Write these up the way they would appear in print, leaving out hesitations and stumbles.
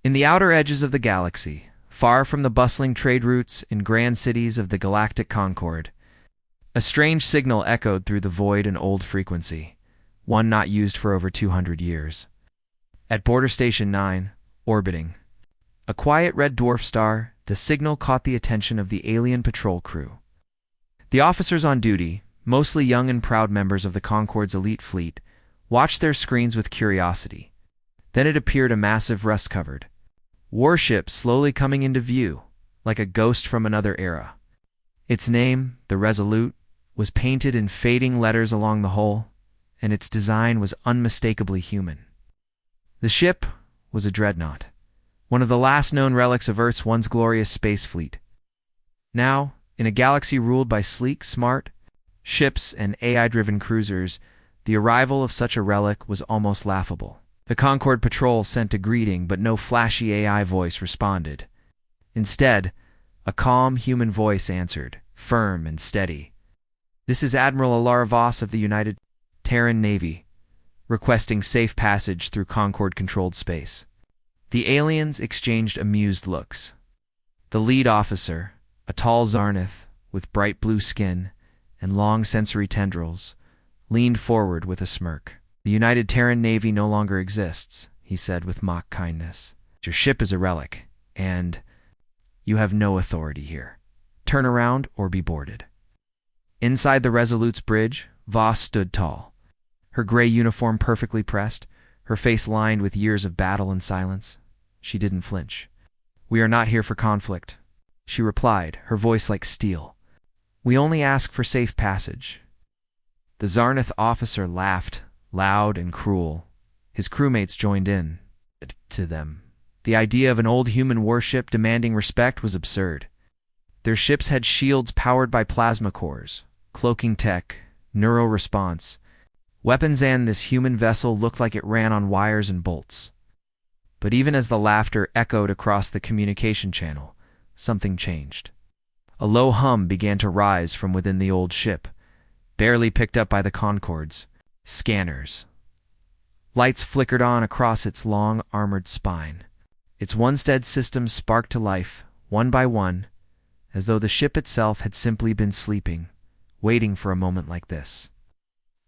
In the outer edges of the galaxy, far from the bustling trade routes and grand cities of the galactic Concord, a strange signal echoed through the void an old frequency, one not used for over 200 years. At Border Station 9, orbiting a quiet red dwarf star, the signal caught the attention of the alien patrol crew. The officers on duty, mostly young and proud members of the Concord's elite fleet, watched their screens with curiosity. Then it appeared, a massive rust-covered warship slowly coming into view, like a ghost from another era. Its name, the Resolute, was painted in fading letters along the hull, and its design was unmistakably human. The ship was a dreadnought, one of the last known relics of Earth's once glorious space fleet. Now, in a galaxy ruled by sleek, smart ships and AI-driven cruisers, the arrival of such a relic was almost laughable. The Concord Patrol sent a greeting, but no flashy AI voice responded. Instead, a calm human voice answered, firm and steady. "This is Admiral Alara Voss of the United Terran Navy, requesting safe passage through Concord-controlled space." The aliens exchanged amused looks. The lead officer, a tall Zarnith with bright blue skin and long sensory tendrils, leaned forward with a smirk. "The United Terran Navy no longer exists," he said with mock kindness. "Your ship is a relic, and you have no authority here. Turn around or be boarded." Inside the Resolute's bridge, Voss stood tall, her gray uniform perfectly pressed, her face lined with years of battle and silence. She didn't flinch. "We are not here for conflict," she replied, her voice like steel. "We only ask for safe passage." The Zarnith officer laughed, loud and cruel. His crewmates joined in to them. The idea of an old human warship demanding respect was absurd. Their ships had shields powered by plasma cores, cloaking tech, neural response, weapons, and this human vessel looked like it ran on wires and bolts. But even as the laughter echoed across the communication channel, something changed. A low hum began to rise from within the old ship, barely picked up by the Concord's scanners. Lights flickered on across its long, armored spine. Its Onestead systems sparked to life, one by one, as though the ship itself had simply been sleeping, waiting for a moment like this.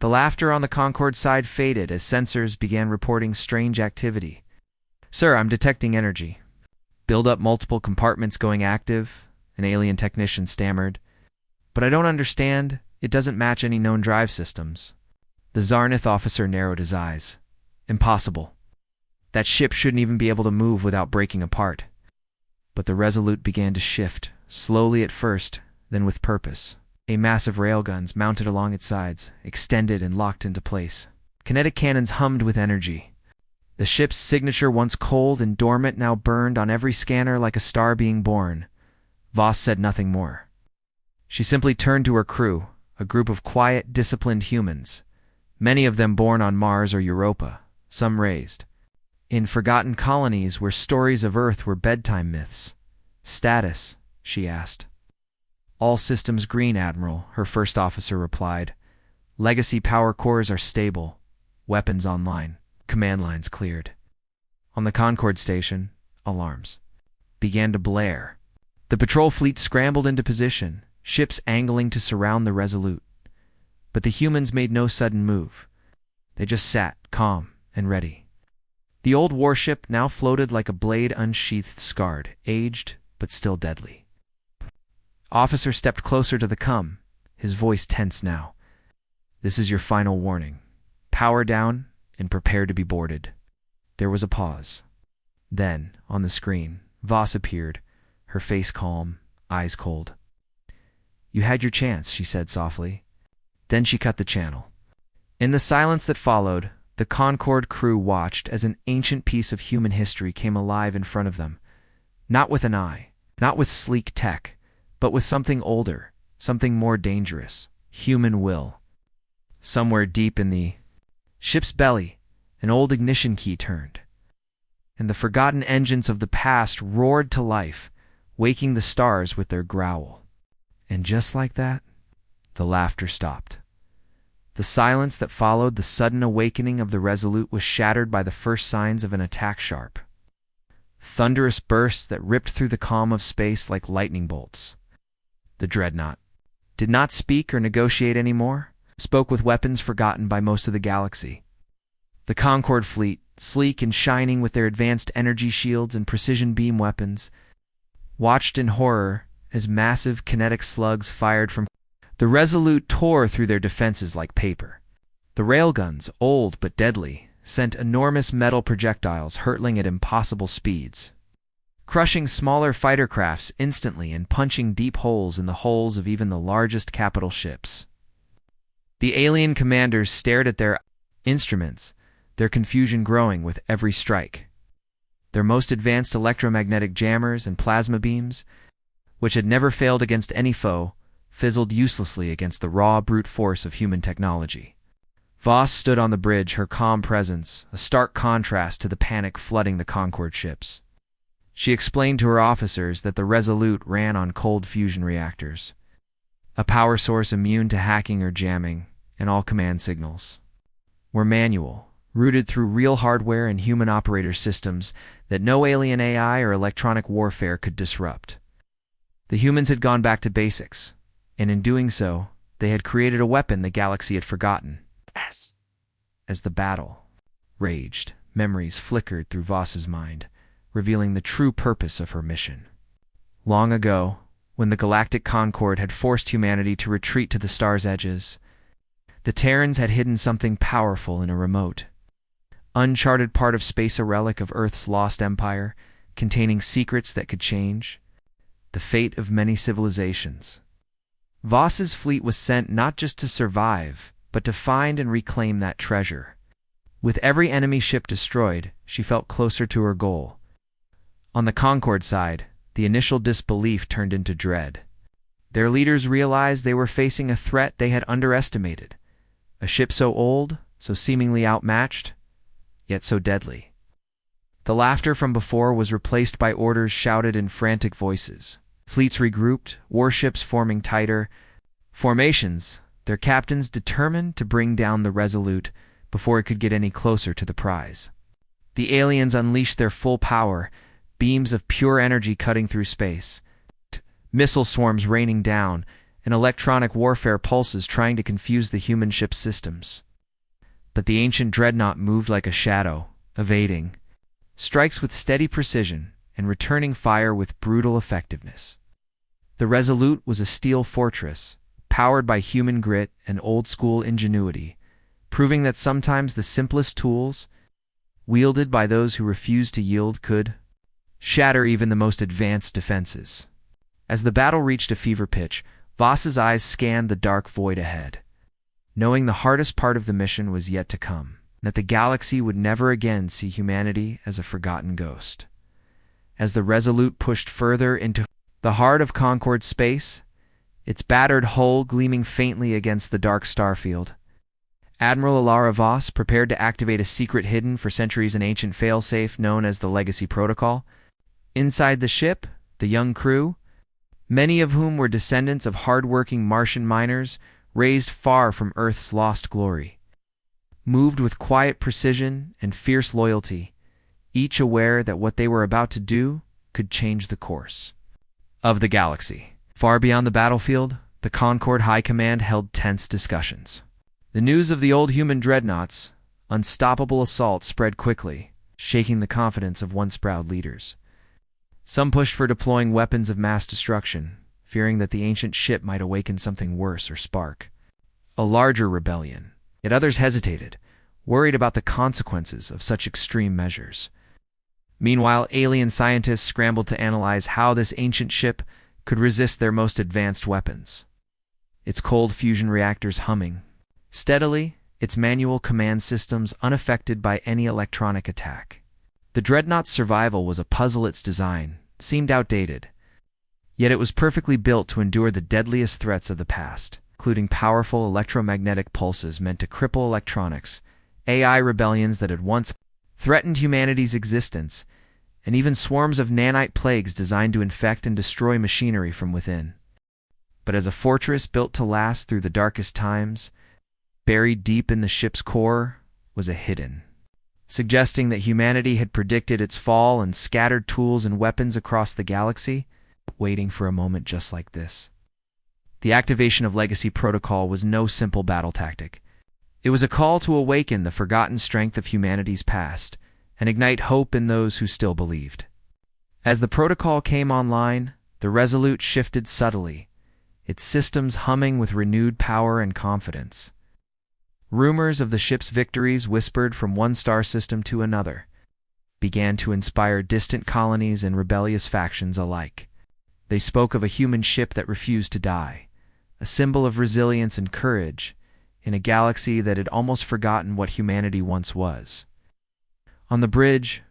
The laughter on the Concorde side faded as sensors began reporting strange activity. "Sir, I'm detecting energy. Build up multiple compartments going active," an alien technician stammered. "But I don't understand. It doesn't match any known drive systems." The Zarnith officer narrowed his eyes. "Impossible. That ship shouldn't even be able to move without breaking apart." But the Resolute began to shift, slowly at first, then with purpose. Massive railguns mounted along its sides, extended and locked into place. Kinetic cannons hummed with energy. The ship's signature, once cold and dormant, now burned on every scanner like a star being born. Voss said nothing more. She simply turned to her crew, a group of quiet, disciplined humans, many of them born on Mars or Europa, some raised in forgotten colonies where stories of Earth were bedtime myths. "Status?" she asked. "All systems green, Admiral," her first officer replied. "Legacy power cores are stable. Weapons online. Command lines cleared." On the Concorde station, alarms began to blare. The patrol fleet scrambled into position, ships angling to surround the Resolute. But the humans made no sudden move. They just sat, calm and ready. The old warship now floated like a blade unsheathed, scarred, aged, but still deadly. Officer stepped closer to the cum, his voice tense now. "This is your final warning. Power down and prepare to be boarded." There was a pause. Then, on the screen, Voss appeared, her face calm, eyes cold. "You had your chance," she said softly. Then she cut the channel. In the silence that followed, the Concorde crew watched as an ancient piece of human history came alive in front of them. Not with an eye, not with sleek tech, but with something older, something more dangerous: human will. Somewhere deep in the ship's belly, an old ignition key turned, and the forgotten engines of the past roared to life, waking the stars with their growl. And just like that, the laughter stopped. The silence that followed the sudden awakening of the Resolute was shattered by the first signs of an attack. Sharp thunderous bursts that ripped through the calm of space like lightning bolts. The dreadnought did not speak or negotiate anymore, spoke with weapons forgotten by most of the galaxy. The Concord fleet, sleek and shining with their advanced energy shields and precision beam weapons, watched in horror as massive kinetic slugs fired from the Resolute tore through their defenses like paper. The railguns, old but deadly, sent enormous metal projectiles hurtling at impossible speeds, crushing smaller fighter crafts instantly and punching deep holes in the hulls of even the largest capital ships. The alien commanders stared at their instruments, their confusion growing with every strike. Their most advanced electromagnetic jammers and plasma beams, which had never failed against any foe, fizzled uselessly against the raw brute force of human technology. Voss stood on the bridge, her calm presence, a stark contrast to the panic flooding the Concord ships. She explained to her officers that the Resolute ran on cold fusion reactors, a power source immune to hacking or jamming, and all command signals were manual, rooted through real hardware and human operator systems that no alien AI or electronic warfare could disrupt. The humans had gone back to basics, and in doing so, they had created a weapon the galaxy had forgotten. As the battle raged, memories flickered through Voss's mind, revealing the true purpose of her mission. Long ago, when the Galactic Concord had forced humanity to retreat to the star's edges, the Terrans had hidden something powerful in a remote, uncharted part of space, a relic of Earth's lost empire, containing secrets that could change the fate of many civilizations. Voss's fleet was sent not just to survive, but to find and reclaim that treasure. With every enemy ship destroyed, she felt closer to her goal. On the Concord side, the initial disbelief turned into dread. Their leaders realized they were facing a threat they had underestimated, a ship so old, so seemingly outmatched, yet so deadly. The laughter from before was replaced by orders shouted in frantic voices. Fleets regrouped, warships forming tighter formations, their captains determined to bring down the Resolute before it could get any closer to the prize. The aliens unleashed their full power, beams of pure energy cutting through space, missile swarms raining down, and electronic warfare pulses trying to confuse the human ship's systems. But the ancient dreadnought moved like a shadow, evading strikes with steady precision and returning fire with brutal effectiveness. The Resolute was a steel fortress, powered by human grit and old-school ingenuity, proving that sometimes the simplest tools, wielded by those who refused to yield, could shatter even the most advanced defenses. As the battle reached a fever pitch, Voss's eyes scanned the dark void ahead, knowing the hardest part of the mission was yet to come, that the galaxy would never again see humanity as a forgotten ghost. As the Resolute pushed further into the heart of Concord space, its battered hull gleaming faintly against the dark starfield, Admiral Alara Voss prepared to activate a secret hidden for centuries an ancient failsafe known as the Legacy Protocol. Inside the ship, the young crew, many of whom were descendants of hard-working Martian miners raised far from Earth's lost glory, moved with quiet precision and fierce loyalty, each aware that what they were about to do could change the course of the galaxy. Far beyond the battlefield, the Concord High Command held tense discussions. The news of the old human dreadnought's unstoppable assault spread quickly, shaking the confidence of once proud leaders. Some pushed for deploying weapons of mass destruction, fearing that the ancient ship might awaken something worse or spark a larger rebellion. Yet others hesitated, worried about the consequences of such extreme measures. Meanwhile, alien scientists scrambled to analyze how this ancient ship could resist their most advanced weapons. Its cold fusion reactors humming steadily, its manual command systems unaffected by any electronic attack. The dreadnought's survival was a puzzle. Its design seemed outdated, yet it was perfectly built to endure the deadliest threats of the past, including powerful electromagnetic pulses meant to cripple electronics, AI rebellions that had once threatened humanity's existence, and even swarms of nanite plagues designed to infect and destroy machinery from within. But as a fortress built to last through the darkest times, buried deep in the ship's core was a hidden, suggesting that humanity had predicted its fall and scattered tools and weapons across the galaxy, waiting for a moment just like this. The activation of Legacy Protocol was no simple battle tactic. It was a call to awaken the forgotten strength of humanity's past and ignite hope in those who still believed. As the protocol came online, the Resolute shifted subtly, its systems humming with renewed power and confidence. Rumors of the ship's victories, whispered from one star system to another, began to inspire distant colonies and rebellious factions alike. They spoke of a human ship that refused to die, a symbol of resilience and courage in a galaxy that had almost forgotten what humanity once was. On the bridge,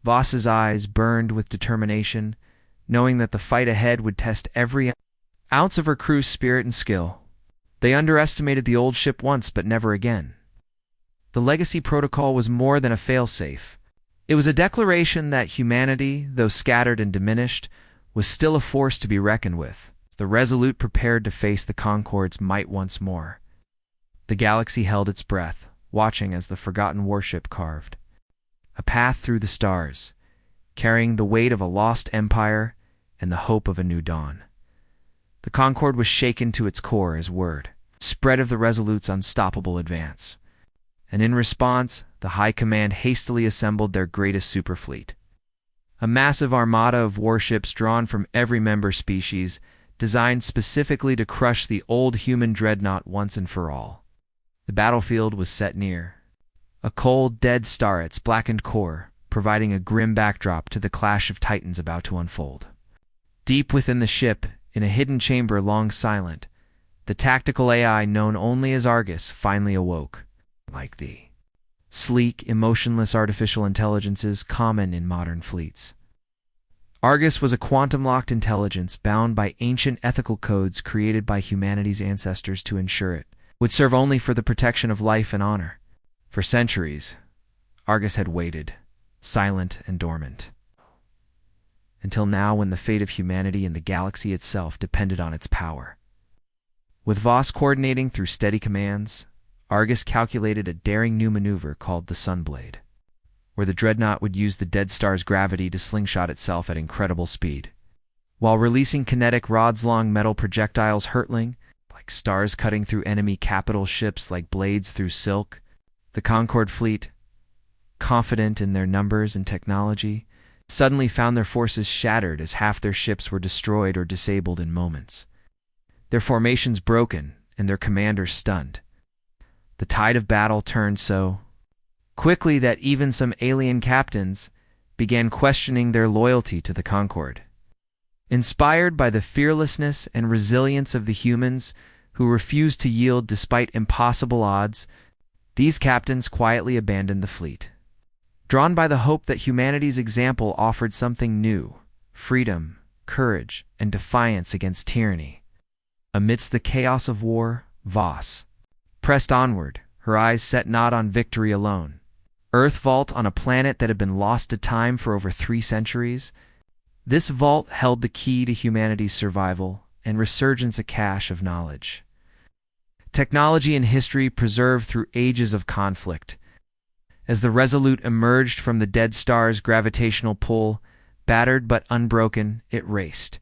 Voss's eyes burned with determination, knowing that the fight ahead would test every ounce of her crew's spirit and skill. They underestimated the old ship once, but never again. The Legacy Protocol was more than a failsafe. It was a declaration that humanity, though scattered and diminished, was still a force to be reckoned with. The Resolute prepared to face the Concorde's might once more. The galaxy held its breath, watching as the forgotten warship carved a path through the stars, carrying the weight of a lost empire and the hope of a new dawn. The Concorde was shaken to its core as word spread of the Resolute's unstoppable advance, and in response, the High Command hastily assembled their greatest superfleet. A massive armada of warships drawn from every member species, designed specifically to crush the old human dreadnought once and for all. The battlefield was set near a cold, dead star, its blackened core providing a grim backdrop to the clash of titans about to unfold. Deep within the ship, in a hidden chamber long silent, the tactical AI known only as Argus finally awoke, like the sleek, emotionless artificial intelligences common in modern fleets. Argus was a quantum-locked intelligence bound by ancient ethical codes created by humanity's ancestors to ensure it would serve only for the protection of life and honor. For centuries, Argus had waited, silent and dormant, until now when the fate of humanity and the galaxy itself depended on its power. With Voss coordinating through steady commands, Argus calculated a daring new maneuver called the Sunblade, where the dreadnought would use the dead star's gravity to slingshot itself at incredible speed, while releasing kinetic rods-long metal projectiles hurtling, like stars cutting through enemy capital ships like blades through silk. The Concorde fleet, confident in their numbers and technology, suddenly found their forces shattered as half their ships were destroyed or disabled in moments. Their formations broken and their commanders stunned. The tide of battle turned so quickly that even some alien captains began questioning their loyalty to the Concorde. Inspired by the fearlessness and resilience of the humans who refused to yield despite impossible odds, these captains quietly abandoned the fleet. Drawn by the hope that humanity's example offered something new, freedom, courage, and defiance against tyranny. Amidst the chaos of war, Voss pressed onward, her eyes set not on victory alone. Earth vault on a planet that had been lost to time for over 3 centuries. This vault held the key to humanity's survival and resurgence, a cache of knowledge, technology, and history preserved through ages of conflict. As the Resolute emerged from the dead star's gravitational pull, battered but unbroken, it raced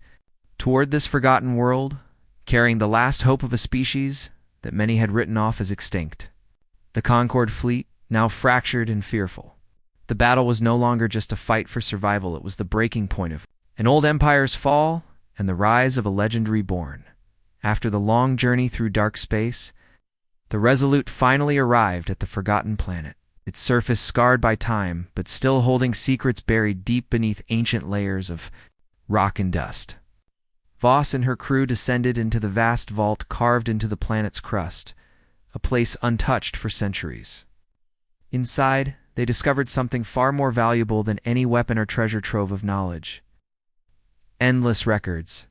toward this forgotten world, carrying the last hope of a species that many had written off as extinct. The Concorde fleet, now fractured and fearful. The battle was no longer just a fight for survival, it was the breaking point of an old empire's fall and the rise of a legend reborn. After the long journey through dark space, the Resolute finally arrived at the forgotten planet, its surface scarred by time, but still holding secrets buried deep beneath ancient layers of rock and dust. Voss and her crew descended into the vast vault carved into the planet's crust, a place untouched for centuries. Inside, they discovered something far more valuable than any weapon or treasure trove of knowledge. Endless records,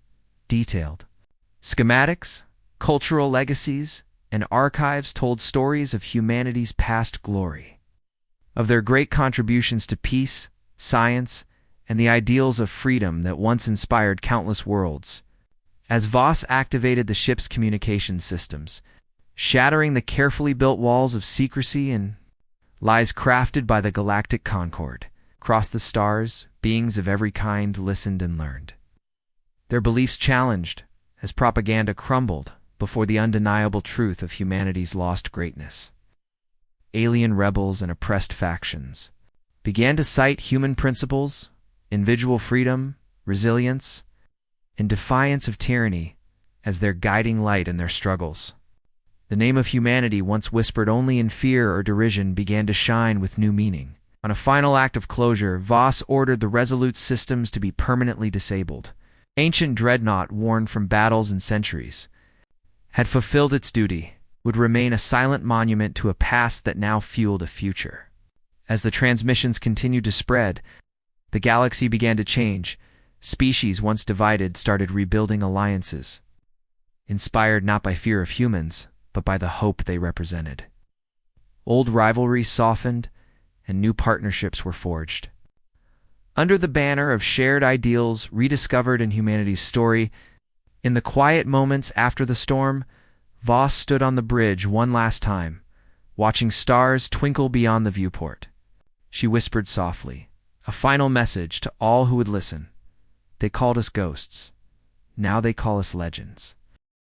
detailed schematics, cultural legacies, and archives told stories of humanity's past glory, of their great contributions to peace, science, and the ideals of freedom that once inspired countless worlds. As Voss activated the ship's communication systems, shattering the carefully built walls of secrecy and lies crafted by the galactic concord. Across the stars, beings of every kind listened and learned. Their beliefs challenged, as propaganda crumbled before the undeniable truth of humanity's lost greatness. Alien rebels and oppressed factions began to cite human principles, individual freedom, resilience, and defiance of tyranny as their guiding light in their struggles. The name of humanity, once whispered only in fear or derision, began to shine with new meaning. On a final act of closure, Voss ordered the Resolute systems to be permanently disabled. Ancient dreadnought, worn from battles and centuries, had fulfilled its duty, would remain a silent monument to a past that now fueled a future. As the transmissions continued to spread, the galaxy began to change. Species once divided started rebuilding alliances, inspired not by fear of humans, but by the hope they represented. Old rivalries softened, and new partnerships were forged. Under the banner of shared ideals rediscovered in humanity's story, in the quiet moments after the storm, Voss stood on the bridge one last time, watching stars twinkle beyond the viewport. She whispered softly, a final message to all who would listen. They called us ghosts. Now they call us legends.